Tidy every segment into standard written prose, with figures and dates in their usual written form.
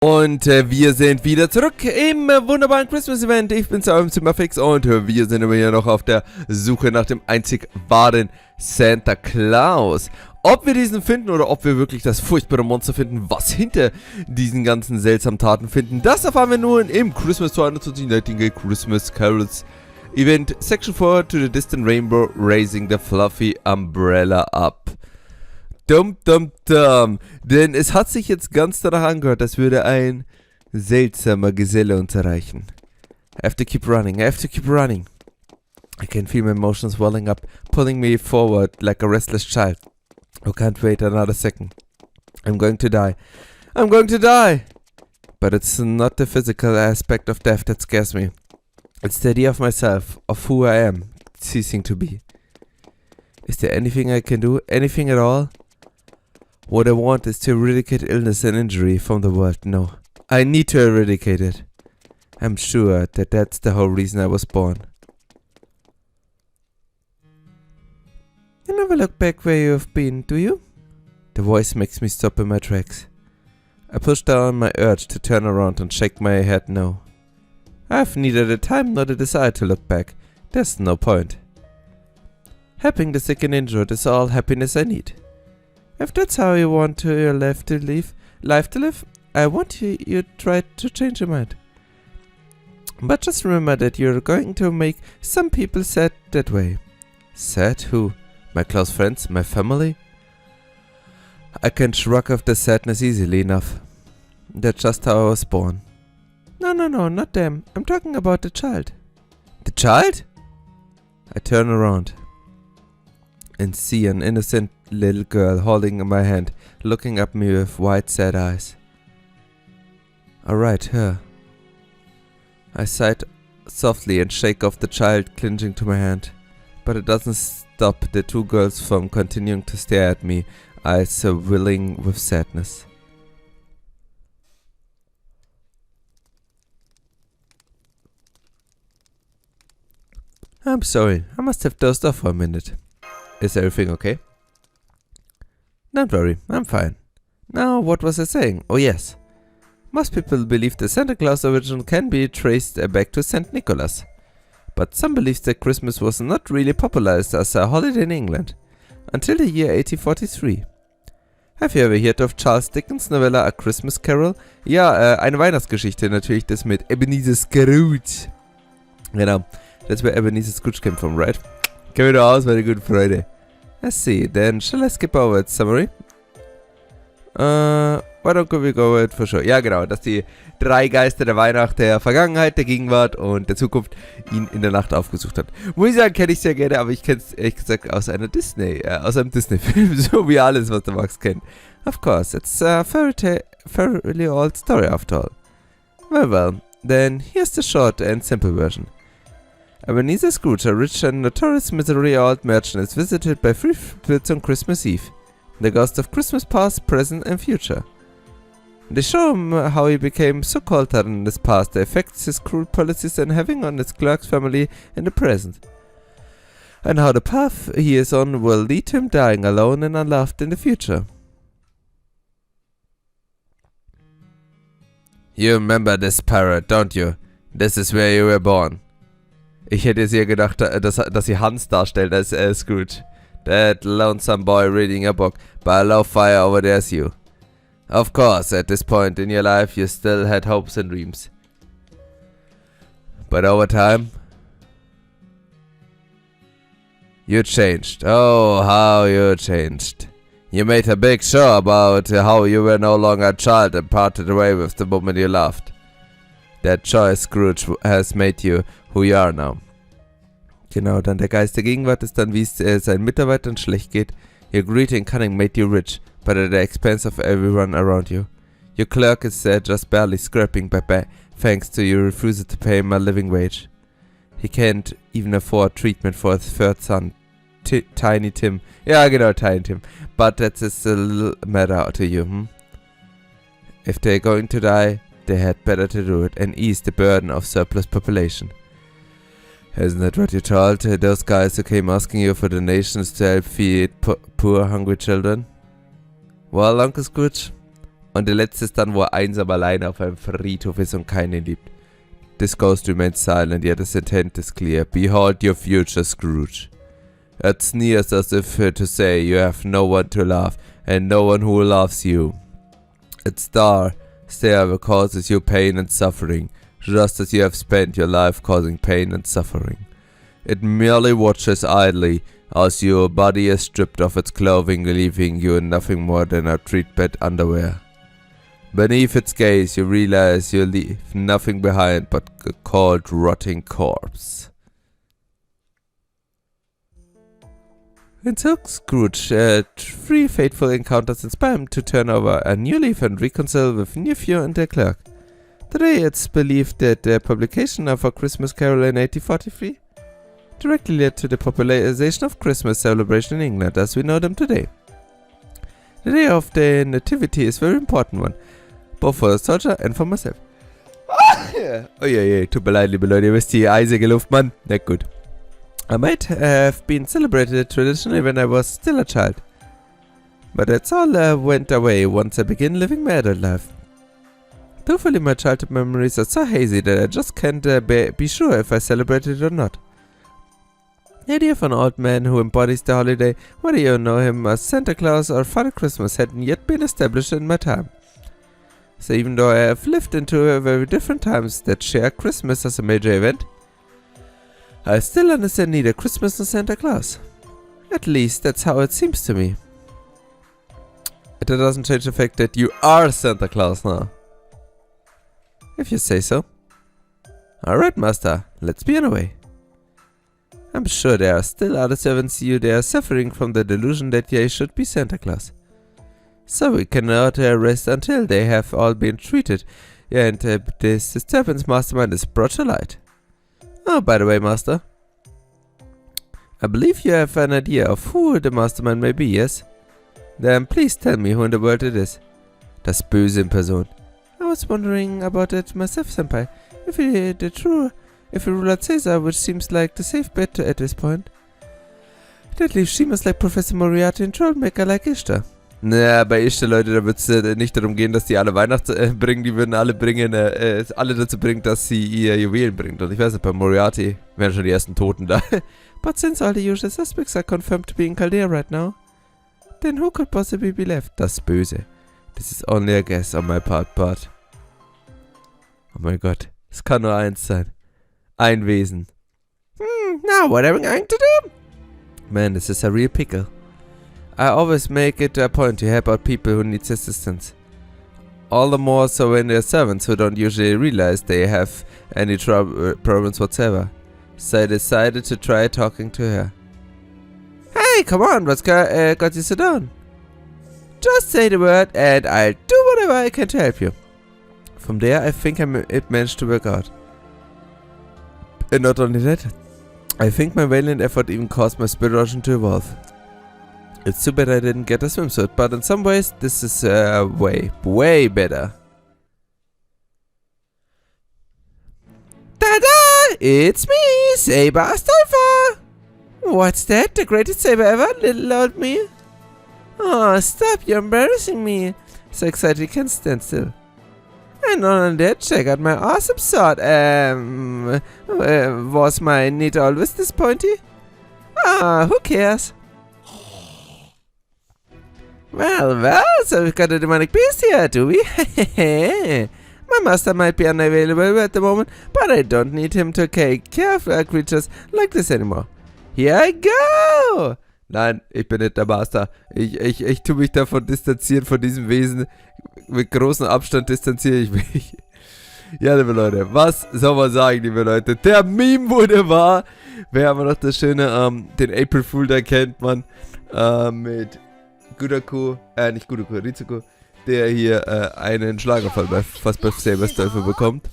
Und wir sind wieder zurück im wunderbaren Christmas-Event. Ich bin's, eurem Zimmerfix, und wir sind immer hier noch auf der Suche nach dem einzig wahren Santa Claus. Ob wir diesen finden oder ob wir wirklich das furchtbare Monster finden, was hinter diesen ganzen seltsamen Taten finden, das erfahren wir nun im Christmas 220 Nightingale Christmas Carols Event Section 4 to the distant rainbow, raising the fluffy umbrella up. Dum dum dum. Denn es hat sich jetzt ganz danach angehört, als würde ein seltsamer Geselle uns erreichen. I have to keep running, I have to keep running. I can feel my emotions welling up, pulling me forward like a restless child who can't wait another second. I'm going to die. I'm going to die! But it's not the physical aspect of death that scares me. It's the idea of myself, of who I am, ceasing to be. Is there anything I can do? Anything at all? What I want is to eradicate illness and injury from the world. No, I need to eradicate it. I'm sure that that's the whole reason I was born. You never look back where you have been, do you? The voice makes me stop in my tracks. I push down my urge to turn around and shake my head no. I have neither the time nor the desire to look back. There's no point. Helping the sick and injured is all happiness I need. If that's how you want your life to live, I want you try to change your mind. But just remember that you're going to make some people sad that way. Sad? Who? My close friends? My family? I can shrug off the sadness easily enough. That's just how I was born. No, not them. I'm talking about the child. The child? I turn around and see an innocent little girl holding my hand, looking at me with wide sad eyes. Alright, her. I sigh softly and shake off the child clinging to my hand, but it doesn't stop the two girls from continuing to stare at me, eyes willing with sadness. I'm sorry, I must have dozed off for a minute. Is everything okay? Don't worry, I'm fine. Now, what was I saying? Oh yes. Most people believe the Santa Claus origin can be traced back to St. Nicholas. But some believe that Christmas was not really popularized as a holiday in England until the year 1843. Have you ever heard of Charles Dickens' Novella A Christmas Carol? Ja, eine Weihnachtsgeschichte natürlich, das mit Ebenezer Scrooge. Genau, that's where Ebenezer Scrooge came from, right? Kennen wir da aus, meine guten Freunde. Let's see, then shall I skip over its summary? Why don't we go with for sure? Ja, genau, dass die drei Geister der Weihnacht, der Vergangenheit, der Gegenwart und der Zukunft ihn in der Nacht aufgesucht hat. Muss ich sagen, kenne ich sehr gerne, aber ich kenne es ehrlich gesagt aus einem Disney-Film, so wie alles, was der Max kennt. Of course, it's a fairly old story after all. Well, then here's the short and simple version. Ebenezer Scrooge, a rich and notorious miserly old merchant, is visited by three spirits on Christmas Eve. The ghosts of Christmas past, present and future. They show him how he became so cold-hearted in his past, the effects his cruel policies are having on his clerk's family in the present, and how the path he is on will lead to him dying alone and unloved in the future. You remember this parrot, don't you? This is where you were born. Ich hätte jetzt eher gedacht, dass sie Hans darstellt als Scrooge. That lonesome boy reading a book by a low fire over there's you. Of course, at this point in your life you still had hopes and dreams. But over time, you changed. Oh, how you changed. You made a big show about how you were no longer a child and parted away with the woman you loved. That choice, Scrooge, has made you who you are now. Genau, dann der Geist der Gegenwart ist dann, wie es seinen Mitarbeitern schlecht geht. Your greed and cunning made you rich, but at the expense of everyone around you. Your clerk is just barely scraping by thanks to your refusal to pay him a living wage. He can't even afford treatment for his third son, Tiny Tim. Ja, genau, Tiny Tim. But that's a little matter to you, hm? If they're going to die, they had better to do it and ease the burden of surplus population. Isn't that what you told those guys who came asking you for donations to help feed poor, hungry children? Well, Uncle Scrooge, Und der letzte ist dann, wo er einsam alleine auf einem Friedhof ist und keinen liebt. This ghost remains silent, yet his intent is clear. Behold your future, Scrooge. It sneers as if to say you have no one to love, and no one who loves you. Its stare causes you pain and suffering, just as you have spent your life causing pain and suffering. It merely watches idly as your body is stripped of its clothing, leaving you in nothing more than a treatbed underwear. Beneath its gaze, you realize you leave nothing behind but a cold, rotting corpse. It took Scrooge 3 fateful encounters inspire him to turn over a new leaf and reconcile with nephew and their clerk. Today it's believed that the publication of A Christmas Carol in 1843 directly led to the popularization of Christmas celebration in England as we know them today. The day of the Nativity is a very important one, both for the soldier and for myself. Oh je, tut mir leid, liebe Leute, ihr wisst die eisige Luft, Mann. Na gut. I might have been celebrated traditionally when I was still a child. But that's all went away once I began living my adult life. Truthfully, my childhood memories are so hazy that I just can't be sure if I celebrated it or not. The idea of an old man who embodies the holiday, whether you know him as Santa Claus or Father Christmas, hadn't yet been established in my time. So even though I have lived into very different times that share Christmas as a major event, I still understand neither Christmas nor Santa Claus. At least that's how it seems to me. That doesn't change the fact that you are Santa Claus now. If you say so. Alright, Master, let's be on our way. I'm sure there are still other servants you there suffering from the delusion that they should be Santa Claus. So we cannot rest until they have all been treated, and this disturbance mastermind is brought to light. Oh, by the way, Master. I believe you have an idea of who the mastermind may be, yes? Then please tell me who in the world it is. Das Böse in Person. I was wondering about it myself, Senpai. If we rule out Caesar, which seems like the safe bet at this point. That leaves Schemas like Professor Moriarty and Trollmaker like Ishtar. Naja, bei Ishtar, Leute, da wird es nicht darum gehen, dass die alle Weihnachts bringen, die würden alle bringen, alle dazu bringen, dass sie ihr Juwelen bringt. Und ich weiß nicht, bei Moriarty wären schon die ersten Toten da. But since all the usual suspects are confirmed to be in Chaldea right now, then who could possibly be left? Das Böse. This is only a guess on my part, but... Oh mein Gott, es kann nur eins sein. Ein Wesen. Now what am I going to do? Man, this is a real pickle. I always make it a point to help out people who need assistance. All the more so when they're servants who don't usually realize they have any problems whatsoever. So I decided to try talking to her. Hey, come on, what's got you so down? Just say the word and I'll do whatever I can to help you. From there, I think it managed to work out. And not only that, I think my valiant effort even caused my spirit ocean to evolve. It's too bad I didn't get a swimsuit, but in some ways, this is way better. Ta-da! It's me, Saber Astolfo! What's that? The greatest saber ever, little old me? Oh, stop, you're embarrassing me. So excited you can't stand still. And not only that, check out my awesome sword. Was my need always this pointy? Ah, who cares? Well, so we've got a demonic beast here, do we? My master might be unavailable at the moment, but I don't need him to take care of creatures like this anymore. Here I go! Nein, ich bin nicht der Master. Ich tue mich davon distanzieren, von diesem Wesen. Mit großem Abstand distanziere ich mich. Ja, liebe Leute, was soll man sagen, liebe Leute? Der Meme wurde wahr. Wer aber noch das Schöne, den April Fool, da kennt man, mit Gudaku, nicht Gudaku, Rizuku, der hier einen Schlaganfall fast bei Saber Astolfo bekommt.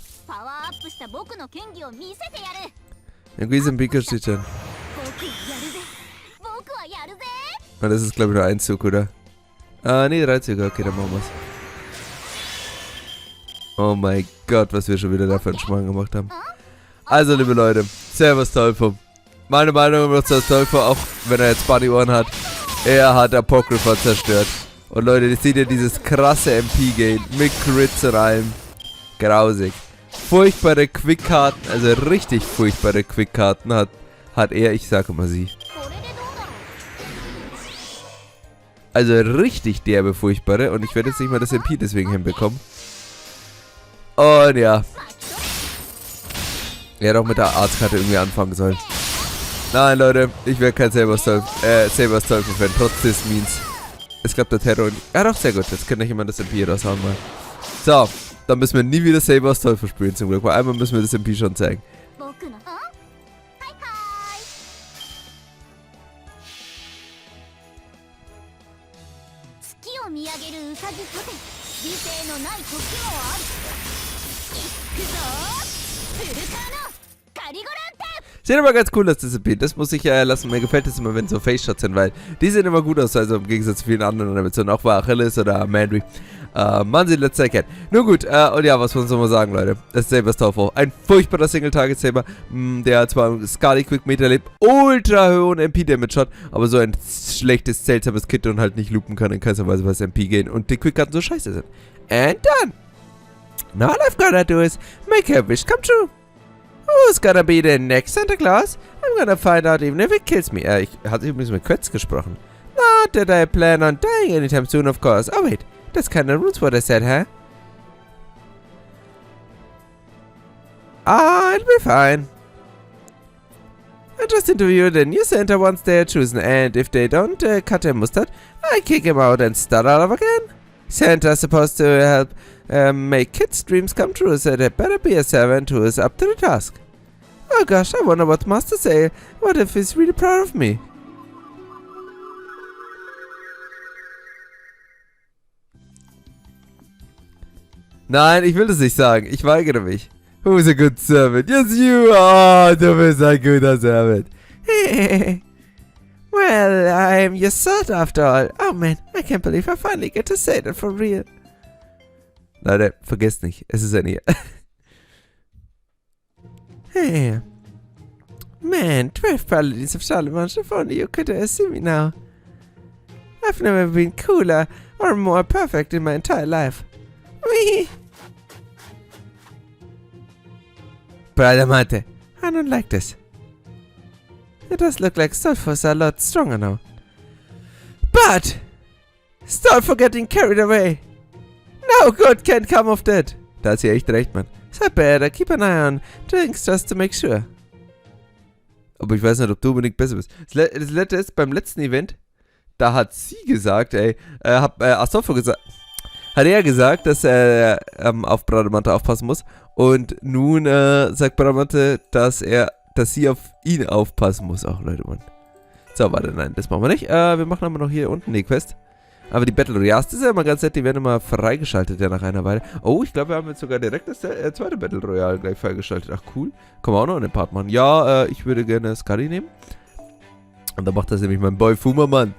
Ein Guisen Biko steht schon. Und das ist, glaube ich, nur ein Zug, oder? Nee, 3 Züge. Okay, dann machen wir's. Oh mein Gott, was wir schon wieder da für einen Schmarrn gemacht haben. Also, liebe Leute, Servus Astolfo. Meine Meinung über Astolfo, auch wenn er jetzt Bunny One hat, er hat Apocrypha zerstört. Und Leute, ihr seht ja dieses krasse MP-Gain mit Crits und allem. Grausig. Furchtbare Quickkarten, also richtig furchtbare Quickkarten hat er, ich sage immer sie. Also richtig derbe furchtbare und ich werde jetzt nicht mal das MP deswegen hinbekommen. Und ja. Er hätte auch mit der Arztkarte irgendwie anfangen sollen. Nein, Leute, ich werde kein Sabers Teufel-Fan, trotz des Means. Es gab der Terror. Ja doch, sehr gut, jetzt kann ich immer das MP raushauen mal. So, dann müssen wir nie wieder Sabers Teufel spielen zum Glück, weil einmal müssen wir das MP schon zeigen. Sieht aber ganz cool aus, das MP. Das muss ich lassen. Mir gefällt es immer, wenn so Face-Shots sind, weil die sehen immer gut aus, also im Gegensatz zu vielen anderen Animationen, auch bei Achilles oder Manry. Man sieht letzter erkennt. Nun gut, und ja, was soll man sagen, Leute? Das ist Sabers Teufel. Ein furchtbarer Single-Target-Saber, der zwar im Scarly-Quick-Meter lebt, ultra hohen MP-Damage hat, aber so ein schlechtes, seltsames Kit und halt nicht loopen kann in keiner Weise, was MP gehen und die Quick-Karten so scheiße sind. And done! Now all I've gotta do is make a wish come true. Who's gonna be the next Santa Claus? I'm gonna find out even if it kills me. Ich hatte übrigens mit Quetz gesprochen. Not that I plan on dying anytime soon, of course. Oh wait, that's kinda rude what I said, huh? I'll be fine. I just interviewed a new Santa once they are chosen, and if they don't cut their mustard, I kick him out and start all over again. Santa's supposed to help make kids' dreams come true, so there better be a servant who is up to the task. Oh gosh, I wonder what Master say. What if he's really proud of me? Nein, ich will das nicht sagen. Ich weigere mich. Who's a good servant? Yes, you are. Du bist ein guter Servant. Well, I'm your sort after all. Oh man, I can't believe I finally get to say that for real. Leute, vergesst nicht, es ist ein Ihr. Hey. Man, 12 paladins of Charlemagne, if only you could see me now. I've never been cooler or more perfect in my entire life. Wee. Bradamante, I don't like this. It does look like Stolfo's a lot stronger now. But Stolfo getting carried away. No good can come of that. Da hat sie echt recht, Mann. So I better keep an eye on things just to make sure. Aber ich weiß nicht, ob du unbedingt besser bist. Das Letzte ist, beim letzten Event, da hat sie gesagt, Astolfo gesagt, hat er gesagt, dass er auf Bradamante aufpassen muss. Und nun sagt Bradamante, dass sie auf ihn aufpassen muss. Auch Leute, Mann. So, warte, nein, das machen wir nicht. Wir machen aber noch hier unten die Quest. Aber die Battle Royals, das ist ja immer ganz nett, die werden immer freigeschaltet ja nach einer Weile. Oh, ich glaube, wir haben jetzt sogar direkt das zweite Battle Royale gleich freigeschaltet. Ach, cool. Können wir auch noch einen Part machen. Ja, ich würde gerne Skadi nehmen. Und dann macht das nämlich mein Boy Fuma, Mann.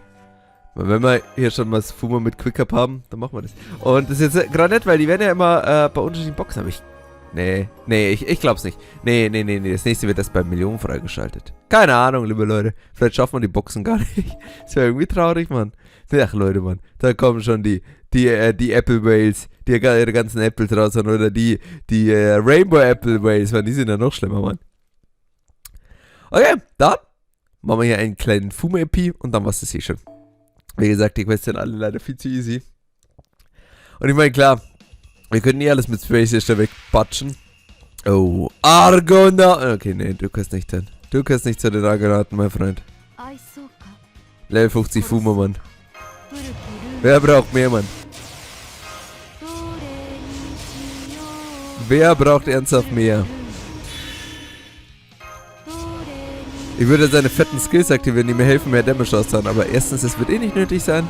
Wenn wir hier schon mal Fuma mit Quick Up haben, dann machen wir das. Und das ist jetzt gerade nett, weil die werden ja immer bei unterschiedlichen Boxen, aber ich glaub's nicht. Nee, das nächste wird erst bei Millionen freigeschaltet. Keine Ahnung, liebe Leute. Vielleicht schaffen wir die Boxen gar nicht. Das wäre irgendwie traurig, Mann. Ach, Leute, Mann. Da kommen schon die Apple Whales, die ihre ganzen Apples raus haben, oder die Rainbow Apple Whales, die sind ja noch schlimmer, Mann. Okay, dann machen wir hier einen kleinen Fuma-EP und dann war's das hier schon. Wie gesagt, die Quests sind alle leider viel zu easy. Und ich meine, klar, wir können nie alles mit Space Sister wegbatschen. Oh, Argonaut. Okay, nee, du kannst nicht hin. Du kannst nicht zu den Argonauten, mein Freund. Level 50 Fuma, Mann. Wer braucht mehr, Mann? Wer braucht ernsthaft mehr? Ich würde seine fetten Skills aktivieren, die mir helfen, mehr Damage auszuhauen. Aber erstens, es wird eh nicht nötig sein.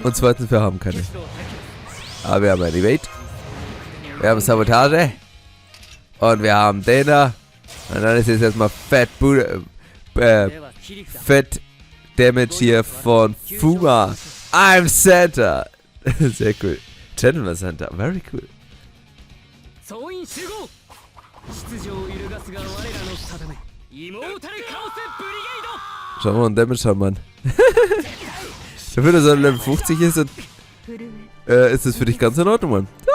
Und zweitens, wir haben keine. Aber wir haben ein Evade. Wir haben Sabotage. Und wir haben den da. Und dann ist jetzt erstmal Fett Damage hier von Fuma. I'm Santa. Sehr cool. Gentleman Santa. Very cool. Schauen wir mal, einen Damage haben, Mann. Dafür, dass er Level 50 ist, und, ist das für dich ganz in Ordnung, Mann. Ja.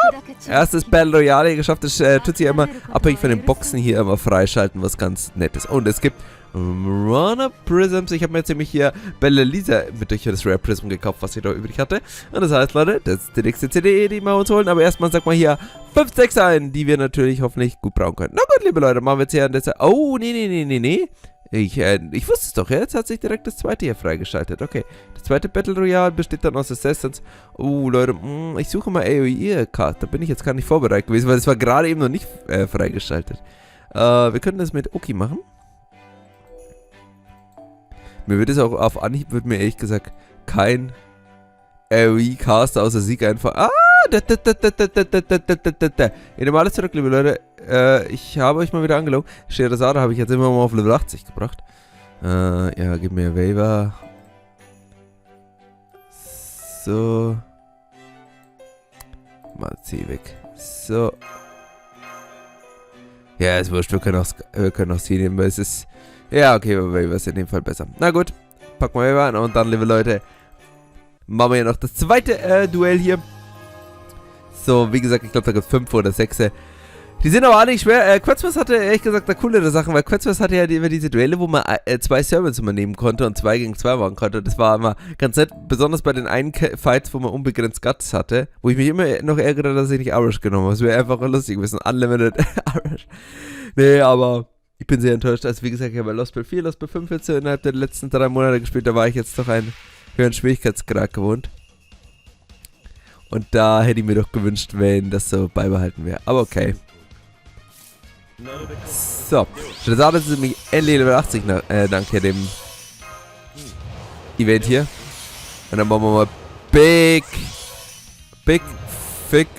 Erstes Battle Royale geschafft. Das tut sich ja immer abhängig von den Boxen hier immer freischalten, was ganz nett ist. Und es gibt Runner Prisms. Ich habe mir jetzt nämlich hier Bella Lisa mit durch das Rare Prism gekauft, was ich da übrig hatte. Und das heißt, Leute, das ist die nächste CD, die wir uns holen. Aber erstmal sag mal hier 5 Stacks ein, die wir natürlich hoffentlich gut brauchen können. Na gut, liebe Leute, machen wir jetzt hier an der... Oh, nee. Ich wusste es doch, ja? Jetzt hat sich direkt das zweite hier freigeschaltet. Okay, das zweite Battle Royale besteht dann aus Assassins. Oh, Leute, ich suche mal AOE-Card. Da bin ich jetzt gar nicht vorbereitet gewesen, weil das war gerade eben noch nicht freigeschaltet. Wir können das mit Oki machen. Mir wird es auch auf Anhieb, wird mir ehrlich gesagt kein AOE-Caster außer Sieg einfach... Ah! In dem alles zurück, liebe Leute. Ich habe euch mal wieder angelogen. Scheherazade habe ich jetzt immer mal auf Level 80 gebracht. Ja, gib mir Waiver. So. Mal C weg. So. Ja, ist wurscht. Wir können auch C nehmen, weil es ist... Ja, okay, aber Waiver ist in dem Fall besser. Na gut. Packen wir Waiver an und dann, liebe Leute, machen wir ja noch das zweite Duell hier. So, wie gesagt, ich glaube, da gibt es 5 oder 6. Die sind aber auch nicht schwer. Quetzmas hatte ehrlich gesagt da coolere Sachen, weil Quetzmas hatte ja immer diese Duelle, wo man 2 Servants immer nehmen konnte und 2 gegen 2 machen konnte. Das war immer ganz nett, besonders bei den einen Fights, wo man unbegrenzt Guts hatte, wo ich mich immer noch ärgere, dass ich nicht Irish genommen habe. Das wäre einfach lustig gewesen. Unlimited Irish. Nee, aber ich bin sehr enttäuscht. Also wie gesagt, ich habe bei Lostbelt 4, Lostbelt 5 jetzt innerhalb der letzten 3 Monate gespielt. Da war ich jetzt doch einen höheren Schwierigkeitsgrad gewohnt. Und da hätte ich mir doch gewünscht, wenn das so beibehalten wäre. Aber okay. So. Scheherazade ist nämlich endlich Level 80 dank hier dem Event hier. Und dann machen wir mal Big,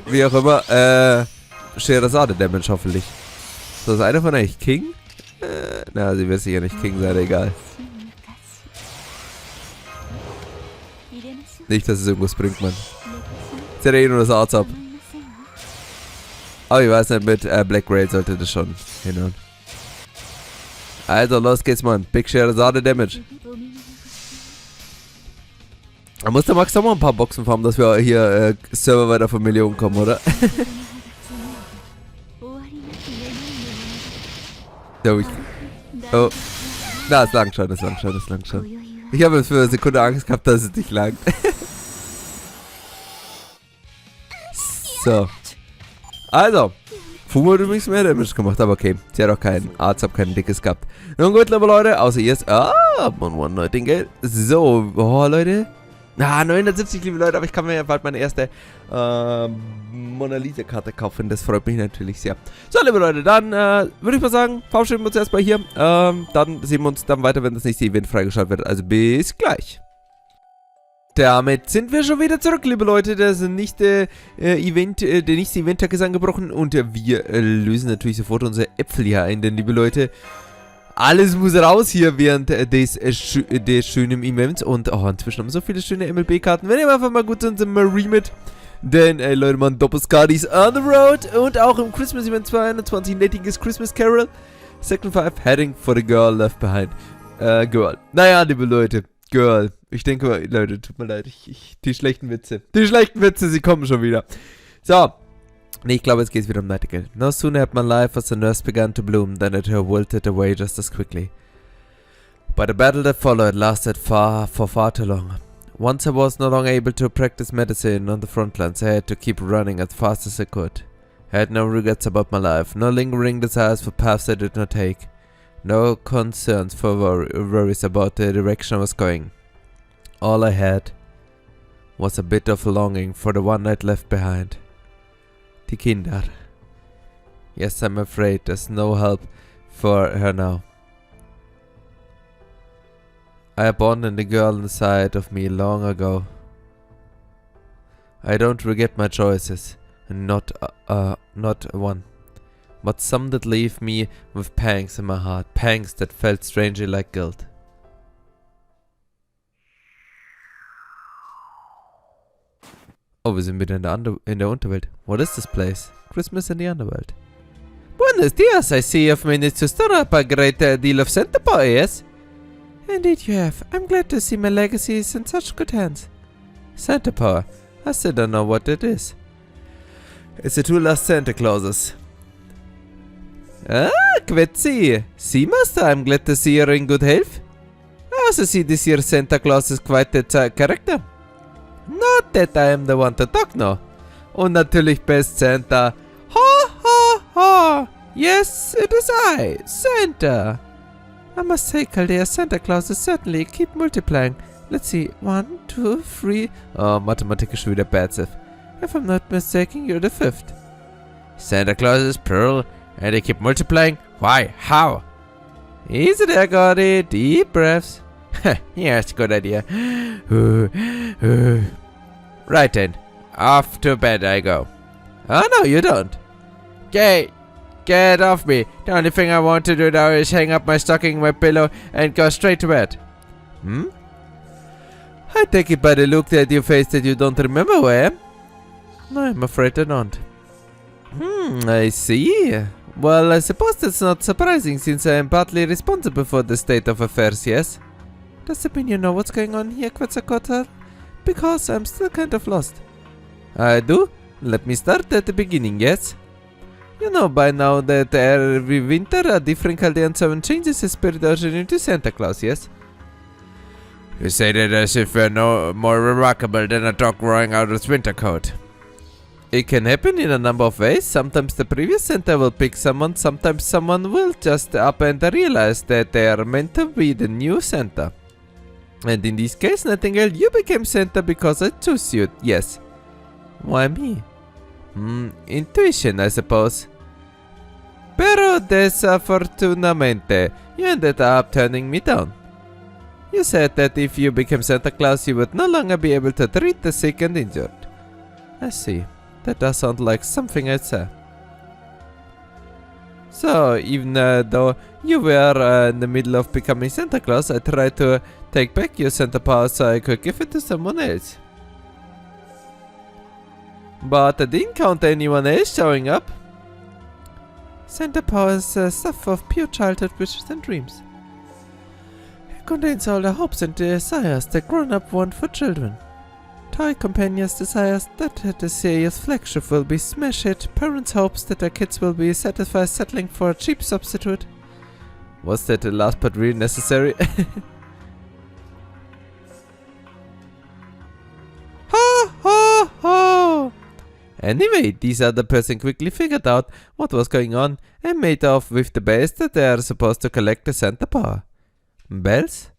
wie auch immer, Scheherazade Damage hoffentlich. So, ist einer von euch King? Na, sie wird sicher nicht King sein, egal. Nicht, dass es irgendwas bringt, Mann. Ist ja eh nur das Arts ab. Aber ich weiß nicht, mit Black Raid sollte das schon hinhauen. Also, los geht's, Mann. Big Scheherazade Damage. Da muss der Max doch mal ein paar Boxen farmen, dass wir hier Server weiter von Millionen kommen, oder? Oh. Na, es langt schon. Ich habe jetzt für eine Sekunde Angst gehabt, dass es nicht langt. So. Also. Fumo hat übrigens mehr Damage gemacht, aber okay. Sie hat auch keinen Arzt, kein dickes gehabt. Nun gut, liebe Leute, außer ihr ist... One Nightingale. So, Leute. 970, liebe Leute, aber ich kann mir ja bald meine erste Mona Lisa-Karte kaufen. Das freut mich natürlich sehr. So, liebe Leute, dann würde ich mal sagen, verabschieden wir uns erstmal hier. Dann sehen wir uns dann weiter, wenn das nächste Event freigeschaltet wird. Also bis gleich. Damit sind wir schon wieder zurück, liebe Leute. Das nächste der nächste Event-Tag ist angebrochen und wir lösen natürlich sofort unsere Äpfel hier ein, denn, liebe Leute, alles muss raus hier während des schönen Events. Und inzwischen haben wir so viele schöne MLB-Karten. Wir nehmen einfach mal gut unseren Marie mit. Denn, ey Leute, man, Doppelskadis on the road. Und auch im Christmas Event 2021, Nightingale's Christmas Carol. Second 5, Heading for the Girl Left Behind. Girl. Naja, liebe Leute, Girl. Ich denke mal, Leute, tut mir leid. Die schlechten Witze. Sie kommen schon wieder. So. Nee, ich glaube, jetzt geht's wieder um Nightingale. No sooner had my life as a nurse began to bloom than it her wilted away just as quickly. But the battle that followed lasted for far too long. Once I was no longer able to practice medicine on the front lines, I had to keep running as fast as I could. I had no regrets about my life, no lingering desires for paths I did not take, no concerns for worries about the direction I was going. All I had was a bit of longing for the one I'd left behind. Die Kinder. Yes, I'm afraid there's no help for her now. I abandoned the girl inside of me long ago. I don't regret my choices, not one. But some that leave me with pangs in my heart, pangs that felt strangely like guilt. Oh, wir sind wieder in der Unterwelt. What is this place? Christmas in the Underworld. Buenos dias, I see you've managed to stir up a great deal of sentiment, yes? Indeed you have. I'm glad to see my legacy is in such good hands. Santa power. I still don't know what it is. It's the two last Santa Clauses. Ah, Quetzi! See, Master, I'm glad to see you're in good health. I also see this year's Santa Claus is quite a character. Not that I am the one to talk now. Und natürlich best Santa. Ha ha ha! Yes, it is I, Santa. I must say, Chaldea, Santa Claus is certainly keep multiplying. Let's see, 1, 2, 3. Oh, Mathematik ist schon wieder bad. If I'm not mistaken, you're the 5th. Santa Claus is plural, and they keep multiplying? Why? How? Easy there, Gordy. Deep breaths. Yes, good idea. Right then. Off to bed I go. Oh, no, you don't. Get off me. The only thing I want to do now is hang up my stocking, my pillow, and go straight to bed. Hmm? I take it by the look at your face that you don't remember who I am. No, I'm afraid I don't. I see. Well, I suppose that's not surprising since I am partly responsible for the state of affairs, yes? Does it mean you know what's going on here, Quetzalcoatl? Because I'm still kind of lost. I do? Let me start at the beginning, yes? You know by now that every winter a different Chaldean servant changes his spirit origin into Santa Claus, yes? You say that as if we're no more remarkable than a dog growing out of its winter coat. It can happen in a number of ways. Sometimes the previous Santa will pick someone, sometimes someone will just up and realize that they are meant to be the new Santa. And in this case, Nightingale, you became Santa because I chose you, yes. Why me? Intuition, I suppose. Pero desafortunadamente, you ended up turning me down. You said that if you became Santa Claus, you would no longer be able to treat the sick and injured. I see. That does sound like something I'd say. So, even though you were in the middle of becoming Santa Claus, I tried to take back your Santa power so I could give it to someone else. But I didn't count anyone else showing up. Santa power is stuff of pure childhood wishes and dreams. It contains all the hopes and desires that grown-up want for children. Toy companions' desires that the serious flagship will be smash hit, parents' hopes that their kids will be satisfied settling for a cheap substitute. Was that the last part really necessary? Ha ha ha! Anyway, this other person quickly figured out what was going on and made off with the bells that they are supposed to collect the Santa power. Bells?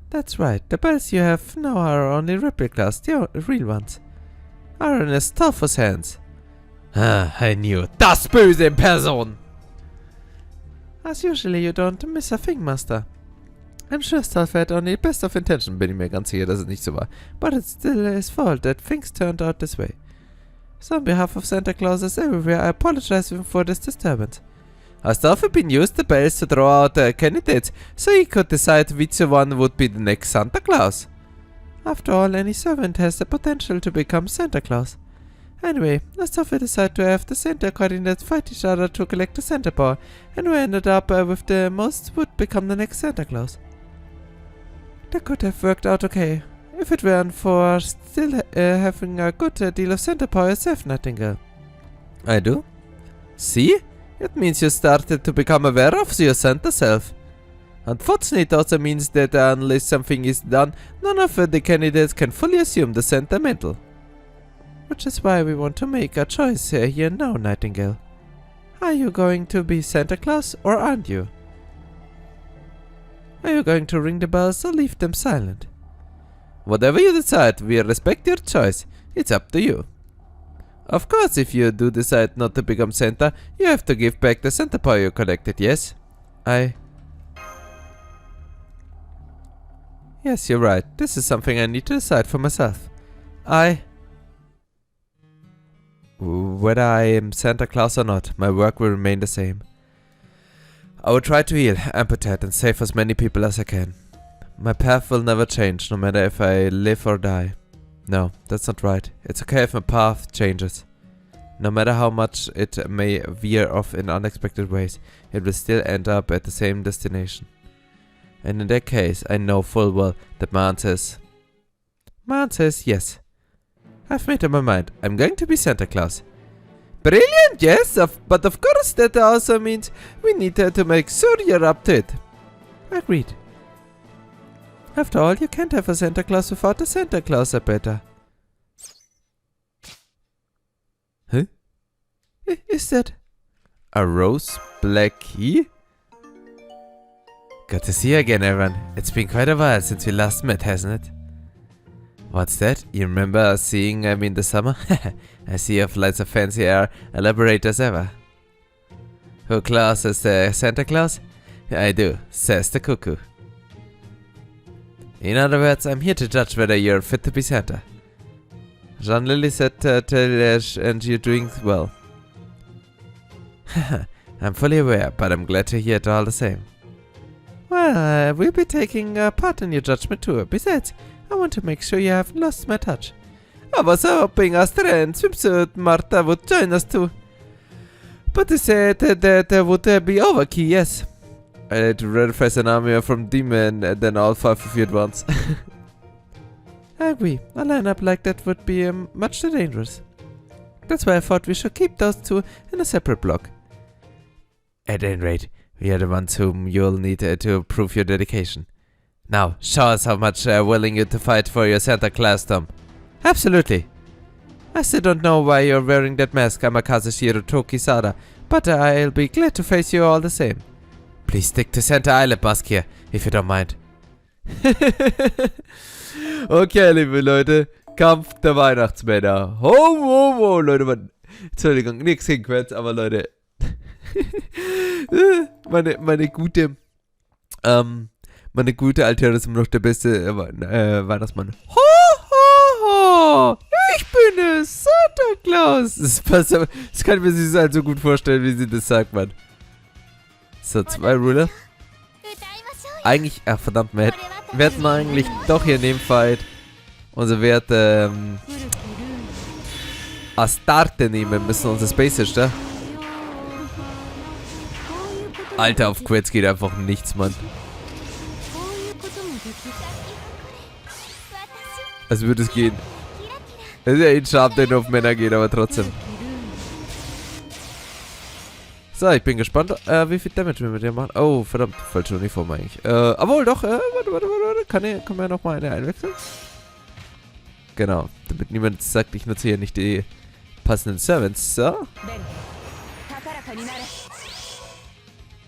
That's right, the bells you have now are only replicas, the real ones. Are in Astolfo's hands. Ah, I knew. Das Böse in Person! As usually, you don't miss a thing, Master. I'm sure Astolfo had only best of intention, bin ich mir ganz sicher, dass es nicht so war. But it's still his fault that things turned out this way. So on behalf of Santa Clauses everywhere, I apologize to him for this disturbance. Astolfo been used the bells to draw out candidates, so he could decide which one would be the next Santa Claus. After all, any servant has the potential to become Santa Claus. Anyway, Astolfo decided to have the Santa coordinates fight each other to collect the Santa power, and who ended up with the most would become the next Santa Claus. That could have worked out okay, if it weren't for still having a good deal of Santa power yourself, Nightingale. I do? See? It means you started to become aware of your Santa self. Unfortunately, it also means that unless something is done, none of the candidates can fully assume the Santa mantle. Which is why we want to make a choice here now, Nightingale. Are you going to be Santa Claus or aren't you? Are you going to ring the bells or leave them silent? Whatever you decide, we respect your choice. It's up to you. Of course, if you do decide not to become Santa, you have to give back the Santa power you collected, yes? Yes, you're right. This is something I need to decide for myself. Whether I am Santa Claus or not, my work will remain the same. I will try to heal, amputate, and save as many people as I can. My path will never change, no matter if I live or die. No, that's not right. It's okay if my path changes. No matter how much it may veer off in unexpected ways, it will still end up at the same destination. And in that case, I know full well that my answer is My answer is yes. I've made up my mind. I'm going to be Santa Claus. Brilliant, yes, but of course that also means we need to make sure you're up to it. Agreed. After all, you can't have a Santa Claus without a Santa Claus, I better. Huh? Is that a rose black key? Good to see you again, everyone. It's been quite a while since we last met, hasn't it? What's that? You remember seeing me in the summer? I see you have lots of fancy air elaborate as ever. Who Claus is the Santa Claus? I do, says the cuckoo. In other words, I'm here to judge whether you're fit to be Santa. Jean Lily said, and you're doing well. I'm fully aware, but I'm glad to hear it all the same. Well, we'll be taking part in your judgment tour. Besides, I want to make sure you haven't lost my touch. I was hoping Astra and Swimsuit Martha would join us too. But they said that there would be overkill, yes. I had to ratify an army from demon and then all 5 of you at once. I agree. A lineup like that would be much too dangerous. That's why I thought we should keep those two in a separate block. At any rate, we are the ones whom you'll need to prove your dedication. Now, show us how much willing you to fight for your Santa Claus-dom. Absolutely. I still don't know why you're wearing that mask, Amakazushiro Tokisada, but I'll be glad to face you all the same. Please stick to Santa Island Mask here, if you don't mind. Okay, liebe Leute, Kampf der Weihnachtsmänner. Ho, ho, ho, Leute, Entschuldigung, nix hinquetscht, aber Leute. meine gute Alter ist immer noch der beste Weihnachtsmann. Ho, ho, ho! Ich bin es, Santa Claus! Das kann ich mir sich halt so gut vorstellen, wie sie das sagt, Mann. So, 2 Ruler. Eigentlich, ach verdammt, wir hätten eigentlich doch hier in dem Fight unser Wert Astarte nehmen müssen, unser Space Sister. Alter, auf Quetz geht einfach nichts, Mann. Als würde es gehen. Das ist ja ein Charme, der nur auf Männer geht, aber trotzdem. So, ich bin gespannt, wie viel Damage wir mit dir machen. Oh, verdammt, falsche Uniform eigentlich. Obwohl, doch, warte. Kann man ja nochmal eine einwechseln? Genau, damit niemand sagt, ich nutze hier nicht die passenden Servants. So.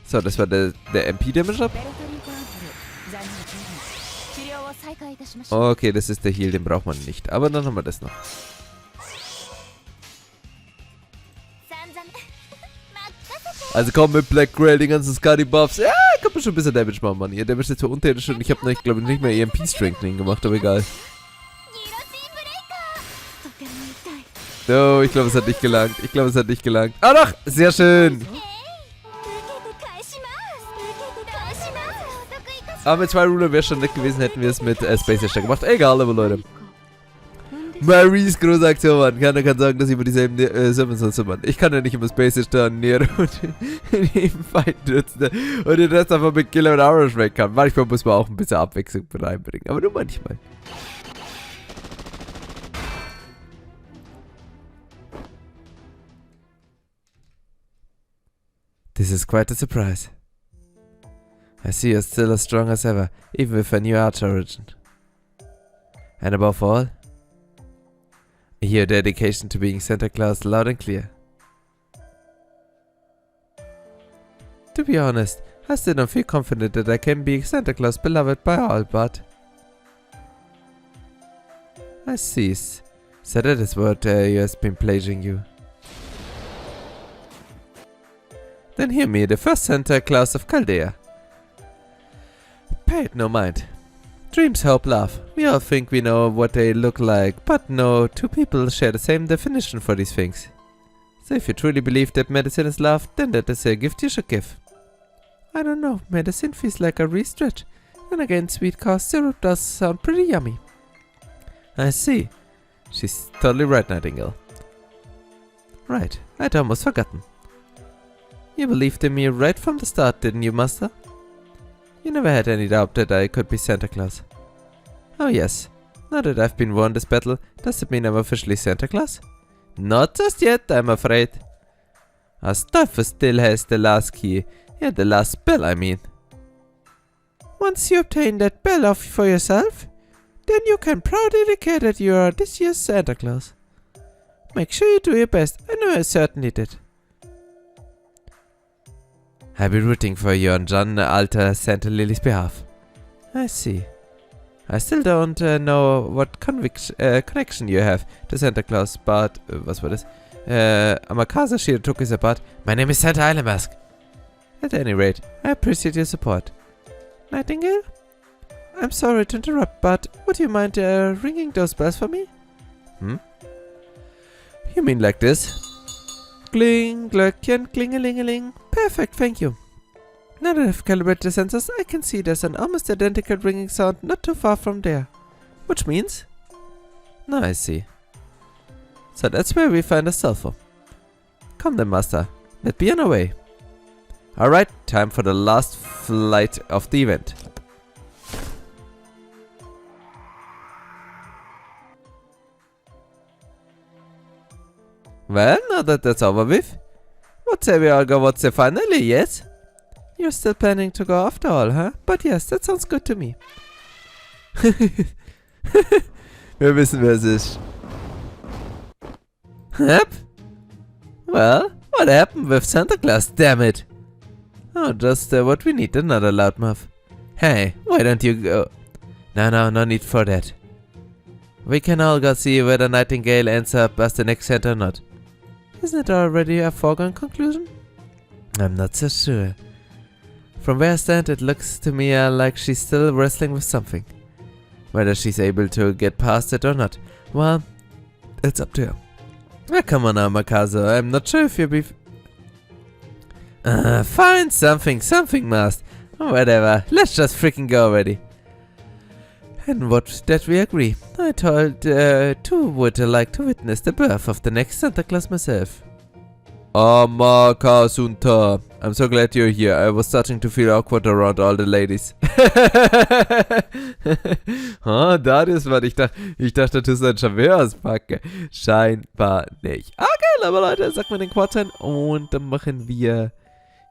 So, das war der MP-Damage-Up. Okay, das ist der Heal, den braucht man nicht. Aber dann haben wir das noch. Also komm mit Black Grail, den ganzen Scuddy-Buffs. Ja, kann man schon ein bisschen Damage machen, Mann. Ihr Damage ist zwar unterirdisch und ich habe noch, glaube ich, nicht mehr EMP-Strengthening gemacht, aber egal. Oh, ich glaube, es hat nicht gelangt. Ah doch, sehr schön. Aber mit 2 Ruler wäre schon nett gewesen, hätten wir es mit Space Sister gemacht. Egal, aber Leute. Magiers große Aktion, Mann. Keiner kann sagen, dass ich immer dieselben Servants nutze, Mann. Ich kann ja nicht immer Space Sister und Nero und in jedem Fight nutzen und den Rest einfach mit Killer und Orange weg kann. Manchmal muss man auch ein bisschen Abwechslung reinbringen, aber nur manchmal. This is quite a surprise. I see you're still as strong as ever, even with a new arch origin. And above all, I hear your dedication to being Santa Claus loud and clear. To be honest, I still don't feel confident that I can be Santa Claus beloved by all, but... I see. So that is what has been plaguing you. Then hear me, the first Santa Claus of Chaldea. Pay it no mind. Dreams, hope, love. We all think we know what they look like, but no two people share the same definition for these things. So if you truly believe that medicine is love, then that is a gift you should give. I don't know, medicine feels like a re-stretch. And again, sweet cough syrup does sound pretty yummy. I see. She's totally right, Nightingale. Right, I'd almost forgotten. You believed in me right from the start, didn't you, Master? You never had any doubt that I could be Santa Claus. Oh yes, Now that I've been won this battle, does it mean I'm officially Santa Claus? Not just yet, I'm afraid. Astolfo still has the last key. Yeah, the last bell, I mean. Once you obtain that bell off for yourself, then you can proudly declare that you are this year's Santa Claus. Make sure you do your best. I know I certainly did. I'll be rooting for you on John Alter Santa Lily's behalf. I see. I still don't know what connection you have to Santa Claus, but... was war das? Amakaza Shirotoku is about. My name is Santa Island Mask. At any rate, I appreciate your support. Nightingale? I'm sorry to interrupt, but would you mind ringing those bells for me? Hmm? You mean like this? Kling, Glöckchen, klingelingeling. Perfect, thank you. Now that I've calibrated the sensors, I can see there's an almost identical ringing sound not too far from there. Which means? Now I see. So that's where we find a sulfur. Come then, Master. Let's be on our way. Alright, time for the last flight of the event. Well, now that that's over with, what say we all go what's the finally, yes? You're still planning to go after all, huh? But yes, that sounds good to me. Wir wissen, wer es ist. Yep. Well, what happened with Santa Claus, damn it? Oh, just what we need, another loudmouth. Hey, why don't you go? No need for that. We can all go see whether Nightingale ends up as the next Santa or not. Isn't it already a foregone conclusion? I'm not so sure. From where I stand, it looks to me like she's still wrestling with something. Whether she's able to get past it or not, well, it's up to her. Ah, come on now, Makazo. I'm not sure if you'll be... find something, Mast. Whatever, let's just freaking go already. And what that we agree. I told too would like to witness the birth of the next Santa Claus myself. Amakasunta. I'm so glad you're here. I was starting to feel awkward around all the ladies. Oh, Darius, Mann. Ich dachte, du tust einen Charme auspacken. Scheinbar nicht. Okay, aber Leute, sagt mal den Quad ein. Und dann machen wir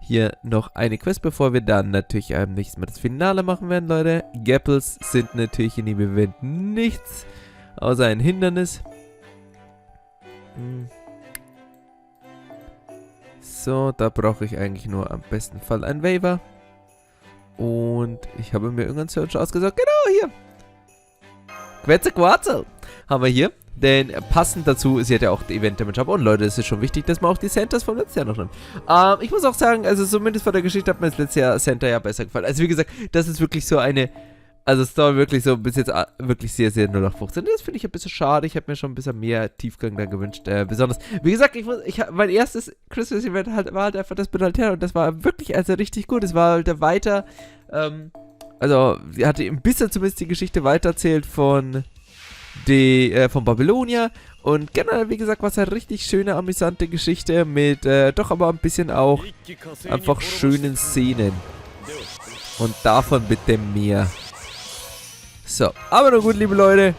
hier noch eine Quest, bevor wir dann natürlich nächstes Mal das Finale machen werden, Leute. Gapples sind natürlich in dem Event nichts, außer ein Hindernis. So, da brauche ich eigentlich nur am besten Fall ein Waiver. Und ich habe mir irgendeinen Search ausgesucht. Genau, hier. Quetze haben wir hier. Denn passend dazu, sie hat ja auch die Event Damage Up. Und Leute, es ist schon wichtig, dass man auch die Santas vom letzten Jahr noch nimmt. Ich muss auch sagen, also zumindest von der Geschichte hat mir das letzte Jahr Santa ja besser gefallen. Also wie gesagt, das ist wirklich so eine, also Story wirklich so bis jetzt wirklich sehr, sehr 0815. Das finde ich ein bisschen schade. Ich habe mir schon ein bisschen mehr Tiefgang da gewünscht. Besonders, wie gesagt, mein erstes Christmas Event war halt einfach das Beryl und das war wirklich also richtig gut. Es war halt weiter, also sie hatte ein bisschen zumindest die Geschichte weitererzählt von Babylonia und generell, wie gesagt, war es eine richtig schöne, amüsante Geschichte mit doch aber ein bisschen auch einfach schönen Szenen. Und davon bitte mehr. So, aber nun gut, liebe Leute.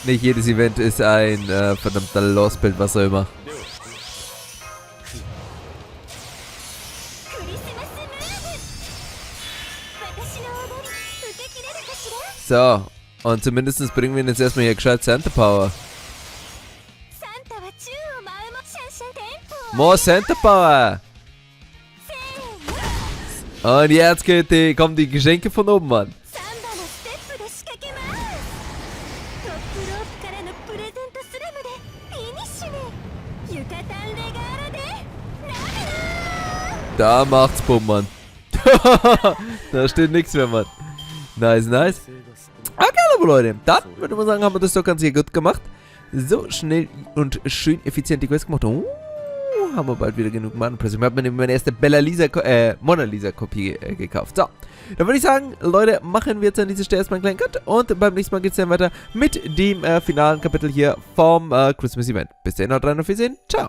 Nicht jedes Event ist ein verdammter Lostbelt, was auch immer. So, und zumindest bringen wir jetzt erstmal hier gescheit Santa Power. More Santa Power! Und jetzt kommen die Geschenke von oben, Mann. Da macht's Bumm, Mann. Da steht nichts mehr, Mann. Nice, nice. Okay, aber Leute, dann würde man sagen, haben wir das doch ganz hier gut gemacht. So schnell und schön effizient die Quest gemacht. Haben wir bald wieder genug Mana-Pressing. Ich habe mir meine erste Mona Lisa-Kopie gekauft. So, dann würde ich sagen, Leute, machen wir jetzt an dieser Stelle erstmal einen kleinen Cut. Und beim nächsten Mal geht es dann weiter mit dem finalen Kapitel hier vom Christmas Event. Bis dahin, haut rein und wir sehen. Ciao.